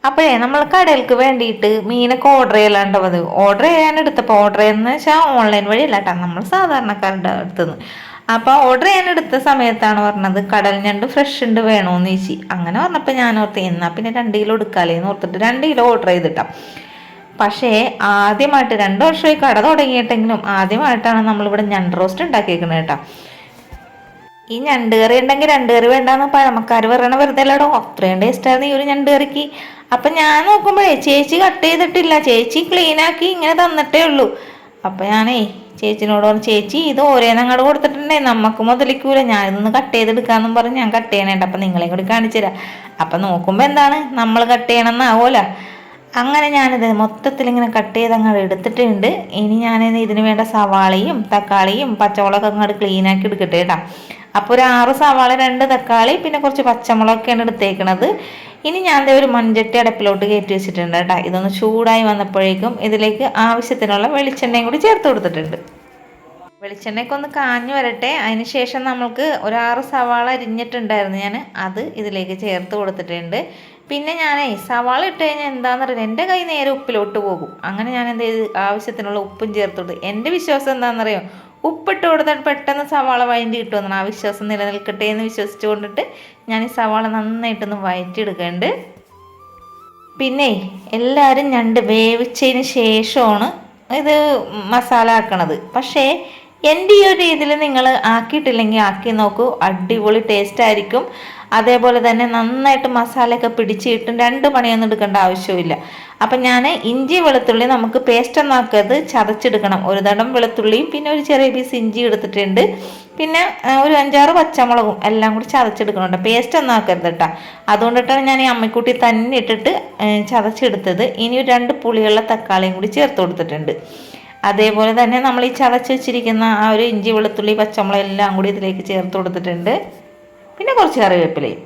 അപ്പോഴേ നമ്മൾ കടയിലേക്ക് വേണ്ടിയിട്ട് മീനൊക്കെ ഓർഡർ ചെയ്യലാണ്ടത്. ഓർഡർ ചെയ്യാൻ എടുത്തപ്പോൾ ഓർഡർ ചെയ്യുന്ന വെച്ചാൽ ഓൺലൈൻ വഴി അല്ല കേട്ടോ, നമ്മൾ സാധാരണക്കാരുടെ അടുത്തുനിന്ന്. അപ്പോൾ ഓർഡർ ചെയ്യാൻ എടുത്ത സമയത്താണ് പറഞ്ഞത് കടൽ ഞണ്ട് ഫ്രഷ് ഉണ്ട് വേണോന്ന് ചോദിച്ചു. അങ്ങനെ പറഞ്ഞപ്പോൾ ഞാൻ ഓർത്ത് എന്നാൽ പിന്നെ 2 കിലോ എടുക്കാലേന്ന് ഓർത്തിട്ട് 2 കിലോ ഓർഡർ ചെയ്തിട്ടാ. പക്ഷേ ആദ്യമായിട്ട് 2 വർഷമായി കട തുടങ്ങിയിട്ടെങ്കിലും ആദ്യമായിട്ടാണ് നമ്മളിവിടെ ഞണ്ട് റോസ്റ്റ് ഉണ്ടാക്കിയേക്കുന്നത് കേട്ടോ. ഈ ഞണ്ട് കറി ഉണ്ടെങ്കിൽ 2 കറി വേണ്ടാന്ന് പഴമക്കാർ പറയണ വെറുതെ അല്ലടോ, അത്രയും ടേസ്റ്റായിരുന്നു ഈ ഒരു ഞണ്ട് കറിക്ക്. അപ്പം ഞാൻ നോക്കുമ്പോഴേ ചേച്ചി കട്ട് ചെയ്തിട്ടില്ല, ചേച്ചി ക്ലീനാക്കി ഇങ്ങനെ തന്നിട്ടേ ഉള്ളൂ. അപ്പം ഞാനേ ചേച്ചിനോട് പറഞ്ഞു, ചേച്ചി ഇത് ഓരോന്ന് അങ്ങോട്ട് കൊടുത്തിട്ടുണ്ടേ നമുക്ക് മുതലിക്കൂല, ഞാനിതൊന്ന് കട്ട് ചെയ്തെടുക്കാമെന്നും പറഞ്ഞ് ഞാൻ കട്ട് ചെയ്യണേണ്ട. അപ്പം നിങ്ങളെയും കൂടി കാണിച്ചു തരാം. അപ്പം നോക്കുമ്പോൾ എന്താണ് നമ്മൾ കട്ട് ചെയ്യണമെന്നാവൂല. അങ്ങനെ ഞാനിത് മൊത്തത്തിൽ ഇങ്ങനെ കട്ട് ചെയ്ത് അങ്ങോട്ട് എടുത്തിട്ടുണ്ട്. ഇനി ഞാനിത് ഇതിന് വേണ്ട സവാളയും തക്കാളിയും പച്ചമുളകൊക്കെ അങ്ങോട്ട് ക്ലീനാക്കി എടുക്കട്ടെ കേട്ടോ. അപ്പോൾ ഒരു 6 സവാള 2 തക്കാളി പിന്നെ കുറച്ച് പച്ചമുളകൊക്കെയാണ് എടുത്തേക്കണത്. ഇനി ഞാൻ ഒരു മൺചട്ടി അടുപ്പിലോട്ട് കയറ്റി വെച്ചിട്ടുണ്ട് കേട്ടോ. ഇതൊന്ന് ചൂടായി വന്നപ്പോഴേക്കും ഇതിലേക്ക് ആവശ്യത്തിനുള്ള വെളിച്ചെണ്ണയും കൂടി ചേർത്ത് കൊടുത്തിട്ടുണ്ട്. വെളിച്ചെണ്ണയൊക്കെ ഒന്ന് കാഞ്ഞു വരട്ടെ. അതിന് ശേഷം നമ്മൾക്ക് ഒരു 6 സവാള അരിഞ്ഞിട്ടുണ്ടായിരുന്നു ഞാൻ, അത് ഇതിലേക്ക് ചേർത്ത് കൊടുത്തിട്ടുണ്ട്. പിന്നെ ഞാനേ സവാള ഇട്ട് കഴിഞ്ഞാൽ എന്താണെന്നറിയില്ല, എൻ്റെ കൈ നേരെ ഉപ്പിലോട്ട് പോകും. അങ്ങനെ ഞാൻ എന്ത് ചെയ്ത് ആവശ്യത്തിനുള്ള ഉപ്പും ചേർത്ത് കൊടുത്തു. എൻ്റെ വിശ്വാസം എന്താണെന്നറിയോ, ഉപ്പിട്ട് കൊടുത്തിട്ട് പെട്ടെന്ന് സവാള വഴറ്റി കിട്ടുമെന്നാണ്. ആ വിശ്വാസം നിലനിൽക്കട്ടെ എന്ന് വിശ്വസിച്ച് കൊണ്ടിട്ട് ഞാൻ ഈ സവാള നന്നായിട്ടൊന്ന് വഴറ്റിയെടുക്കുന്നുണ്ട്. പിന്നെ എല്ലാവരും ഞണ്ട് വേവിച്ചതിന് ശേഷമാണ് ഇത് മസാല ആക്കണത്. പക്ഷേ എൻ്റെ ഈ ഒരു രീതിയിൽ നിങ്ങൾ ആക്കിയിട്ടില്ലെങ്കിൽ ആക്കി നോക്കൂ, അടിപൊളി ടേസ്റ്റ് ആയിരിക്കും. അതേപോലെ തന്നെ നന്നായിട്ട് മസാലയൊക്കെ പിടിച്ച് കിട്ടും. 2 പണിയൊന്നും എടുക്കേണ്ട ആവശ്യമില്ല. അപ്പം ഞാൻ ഇഞ്ചി വെളുത്തുള്ളി നമുക്ക് പേസ്റ്റ് ഒന്നും ആക്കരുത്, ചതച്ചെടുക്കണം. ഒരു തടം വെളുത്തുള്ളിയും പിന്നെ ഒരു ചെറിയ പീസ് ഇഞ്ചി എടുത്തിട്ടുണ്ട്. പിന്നെ ഒരു 5-6 പച്ചമുളകും എല്ലാം കൂടി ചതച്ചെടുക്കണുണ്ട്. പേസ്റ്റ് ഒന്നും ആക്കരുത് കേട്ടോ. അതുകൊണ്ടിട്ടാണ് ഞാൻ ഈ അമ്മിക്കുട്ടി തന്നെ ഇട്ടിട്ട് ചതച്ചെടുത്തത്. ഇനി ഒരു 2 പുളിയുള്ള തക്കാളിയും കൂടി ചേർത്ത് കൊടുത്തിട്ടുണ്ട്. അതേപോലെ തന്നെ നമ്മൾ ഈ ചതച്ച് വെച്ചിരിക്കുന്ന ആ ഒരു ഇഞ്ചി വെളുത്തുള്ളി പച്ചമുളക് എല്ലാം കൂടി ഇതിലേക്ക് ചേർത്ത് കൊടുത്തിട്ടുണ്ട്. പിന്നെ കുറച്ച് കറിവേപ്പിലയും.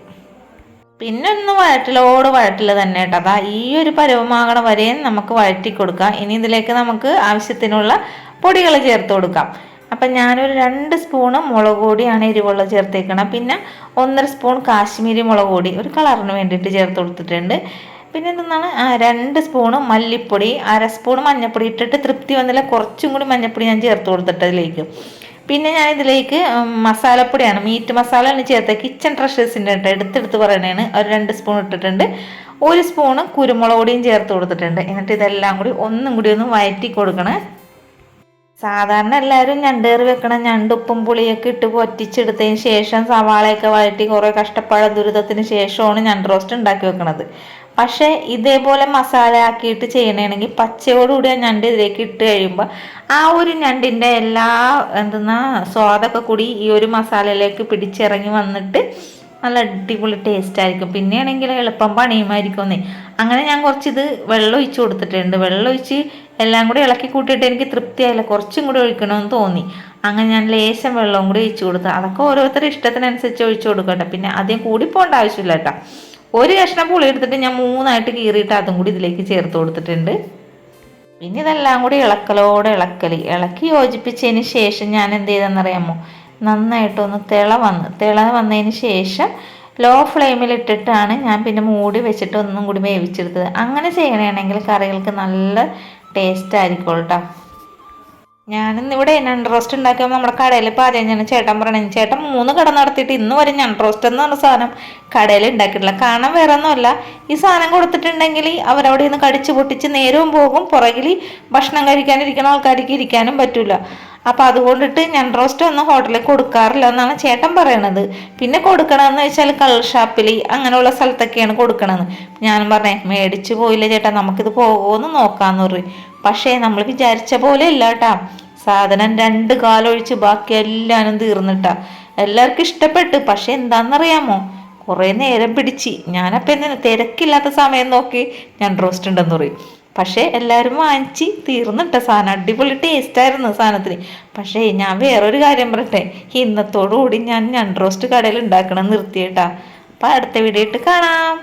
പിന്നെ ഒന്ന് വഴറ്റില്ല തന്നെ കേട്ടോ. അതാ ഈ ഒരു പരുവമാകണ വരെയും നമുക്ക് വഴറ്റി കൊടുക്കാം. ഇനി ഇതിലേക്ക് നമുക്ക് ആവശ്യത്തിനുള്ള പൊടികൾ ചേർത്ത് കൊടുക്കാം. അപ്പം ഞാനൊരു 2 സ്പൂണ് മുളക് പൊടിയാണ് എരിവുള്ള ചേർത്തേക്കണം. പിന്നെ 1.5 സ്പൂൺ കാശ്മീരി മുളക് പൊടി ഒരു കളറിന് വേണ്ടിയിട്ട് ചേർത്ത് കൊടുത്തിട്ടുണ്ട്. പിന്നെ എന്താണ് 2 സ്പൂണ് മല്ലിപ്പൊടി, 1/2 സ്പൂൺ മഞ്ഞൾപ്പൊടി ഇട്ടിട്ട് തൃപ്തി വന്നില്ല, കുറച്ചും കൂടി മഞ്ഞൾപ്പൊടി ഞാൻ ചേർത്ത് കൊടുത്തിട്ടതിലേക്ക്. പിന്നെ ഞാൻ ഇതിലേക്ക് മസാലപ്പൊടിയാണ്, മീറ്റ് മസാലയാണ് ചേർത്തത്. കിച്ചൺ ട്രഷേഴ്സിൻ്റെ കേട്ടോ, എടുത്തെടുത്ത് പറയണേണ്. ഒരു 2 സ്പൂൺ ഇട്ടിട്ടുണ്ട്. 1 സ്പൂണ് കുരുമുളക് പൊടിയും ചേർത്ത് കൊടുത്തിട്ടുണ്ട്. എന്നിട്ട് ഇതെല്ലാം കൂടി ഒന്നും കൂടി ഒന്ന് വഴറ്റി കൊടുക്കണേ. സാധാരണ എല്ലാവരും ഞണ്ട് കറി വെക്കണം, ഞണ്ട് ഉപ്പും പുളിയൊക്കെ ഇട്ട് പൊറ്റിച്ചെടുത്തതിന് ശേഷം സവാളയൊക്കെ വഴറ്റി കുറേ കഷ്ടപ്പാട ദുരിതത്തിന് ശേഷമാണ് ഞണ്ട് റോസ്റ്റ് ഉണ്ടാക്കി വെക്കണത്. പക്ഷേ ഇതേപോലെ മസാല ആക്കിയിട്ട് ചെയ്യണമെങ്കിൽ പച്ചയോടുകൂടി ആ ഞണ്ട് ഇതിലേക്ക് ഇട്ട് കഴിയുമ്പോൾ ആ ഒരു ഞണ്ടിൻ്റെ എല്ലാ സ്വാദൊക്കെ കൂടി ഈ ഒരു മസാലയിലേക്ക് പിടിച്ചിറങ്ങി വന്നിട്ട് നല്ല അടിപൊളി ടേസ്റ്റ് ആയിരിക്കും. പിന്നെയാണെങ്കിൽ എളുപ്പം പണിയുമായിരിക്കുമെന്നേ. അങ്ങനെ ഞാൻ കുറച്ചിത് വെള്ളം ഒഴിച്ച് കൊടുത്തിട്ടുണ്ട്. വെള്ളം ഒഴിച്ച് എല്ലാം കൂടി ഇളക്കി കൂട്ടിയിട്ട് എനിക്ക് തൃപ്തിയായില്ല, കുറച്ചും കൂടി ഒഴിക്കണമെന്ന് തോന്നി. അങ്ങനെ ഞാൻ ലേശം വെള്ളവും കൂടി ഒഴിച്ച് കൊടുത്തു. അതൊക്കെ ഓരോരുത്തരുടെ ഇഷ്ടത്തിനനുസരിച്ച് ഒഴിച്ചു കൊടുക്കട്ടെ. പിന്നെ അധികം കൂടി പോകേണ്ട ആവശ്യമില്ല കേട്ടോ. ഒരു കഷ്ണം പുളി എടുത്തിട്ട് ഞാൻ 3ആയിട്ട് കീറിയിട്ട് അതും കൂടി ഇതിലേക്ക് ചേർത്ത് കൊടുത്തിട്ടുണ്ട്. പിന്നെ ഇതെല്ലാം കൂടി ഇളക്കി യോജിപ്പിച്ചതിന് ശേഷം ഞാൻ എന്ത് ചെയ്തെന്നറിയാമോ, നന്നായിട്ടൊന്ന് തിള വന്നതിന് ശേഷം ലോ ഫ്ലെയിമിലിട്ടിട്ടാണ് ഞാൻ പിന്നെ മൂടി വെച്ചിട്ട് ഒന്നും കൂടി വേവിച്ചെടുത്തത്. അങ്ങനെ ചെയ്യണമെങ്കിൽ കറികൾക്ക് നല്ല ടേസ്റ്റ് ആയിരിക്കും കേട്ടോ. ഞാനിന്നിവിടെ ഞണ്ട് റോസ്റ്റ് ഉണ്ടാക്കിയപ്പോൾ നമ്മുടെ കടയിൽ പാചകം ചെയ്യുന്ന ചേട്ടൻ പറയണേ, ചേട്ടൻ 3 കട നടത്തിയിട്ട് ഇന്ന് വരെ ഞണ്ട് റോസ്റ്റ് എന്ന് പറഞ്ഞ സാധനം കടയിൽ ഉണ്ടാക്കിയിട്ടില്ല. കാണാൻ വേറെ ഒന്നുമല്ല, ഈ സാധനം കൊടുത്തിട്ടുണ്ടെങ്കിൽ അവരവിടെ നിന്ന് കടിച്ച് പൊട്ടിച്ച് നേരവും പോകും, പുറകിൽ ഭക്ഷണം കഴിക്കാനിരിക്കുന്ന ആൾക്കാർക്ക് ഇരിക്കാനും പറ്റില്ല. അപ്പോൾ അതുകൊണ്ടിട്ട് ഞണ്ട് റോസ്റ്റ് ഒന്നും ഹോട്ടലിൽ കൊടുക്കാറില്ല എന്നാണ് ചേട്ടൻ പറയണത്. പിന്നെ കൊടുക്കണമെന്ന് വെച്ചാൽ കള്ള് ഷാപ്പിൽ അങ്ങനെയുള്ള സ്ഥലത്തൊക്കെയാണ് കൊടുക്കണത്. ഞാനും പറഞ്ഞേ മേടിച്ചു പോയില്ല ചേട്ടാ, നമുക്കിത് പോകുമെന്ന് നോക്കാമെന്ന് പറയും. പക്ഷേ നമ്മൾ വിചാരിച്ച പോലെ അല്ല കേട്ടാ, സാധനം 2 കാലൊഴിച്ച് ബാക്കി എല്ലാവരും തീർന്നിട്ടാ. എല്ലാവർക്കും ഇഷ്ടപ്പെട്ടു. പക്ഷെ എന്താണെന്നറിയാമോ, കുറേ നേരം പിടിച്ച്. ഞാനപ്പം എന്തിനാ തിരക്കില്ലാത്ത സമയം നോക്കി ഞണ്ട് റോസ്റ്റ് ഉണ്ടെന്ന് പറയും. പക്ഷേ എല്ലാവരും വാങ്ങിച്ച് തീർന്നിട്ട സാധനം. അടിപൊളി ടേസ്റ്റായിരുന്നു സാധനത്തിന്. പക്ഷേ ഞാൻ വേറൊരു കാര്യം പറയട്ടെ, ഇന്നത്തോടു കൂടി ഞാൻ ഞണ്ട് റോസ്റ്റ് കടയിൽ ഉണ്ടാക്കണം നിർത്തിയേട്ടാ. അപ്പം അടുത്ത വീഡിയോ ഇട്ട് കാണാം.